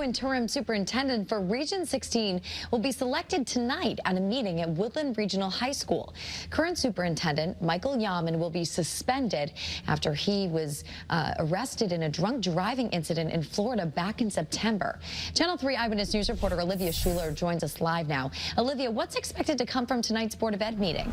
new interim superintendent for Region 16 will be selected tonight at a meeting at Woodland Regional High School. Current superintendent Michael Yaman will be suspended after he was arrested in a drunk driving incident in Florida back in September. Channel 3 Eyewitness News reporter Olivia Schuler joins us live now. Olivia, what's expected to come from tonight's Board of Ed meeting?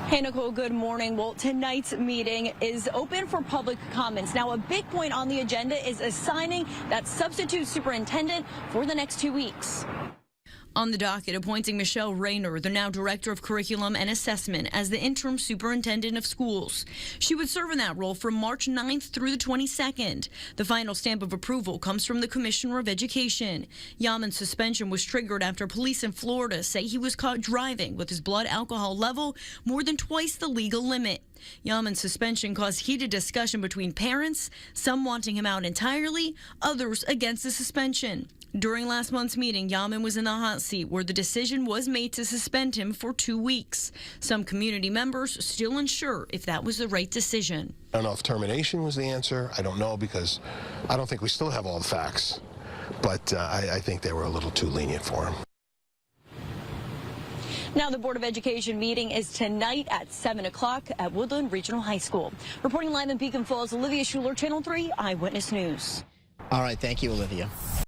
Hey, Nicole, good morning. Well, tonight's meeting is open for public comments. Now, a big point on the agenda is assigning that substitute superintendent for the next 2 weeks. On the docket, appointing Michelle Rayner, the now Director of Curriculum and Assessment, as the interim superintendent of schools. She would serve in that role from March 9th through the 22nd. The final stamp of approval comes from the Commissioner of Education. Yaman's suspension was triggered after police in Florida say he was caught driving with his blood alcohol level more than twice the legal limit. Yaman's suspension caused heated discussion between parents, some wanting him out entirely, others against the suspension. During last month's meeting, Yaman was in the hot seat where the decision was made to suspend him for 2 weeks. Some community members still unsure if that was the right decision. I don't know if termination was the answer. I don't know, because I don't think we still have all the facts. But I think they were a little too lenient for him. Now, the Board of Education meeting is tonight at 7 o'clock at Woodland Regional High School. Reporting live in Beacon Falls, Olivia Schuler, Channel 3 Eyewitness News. All right, thank you, Olivia.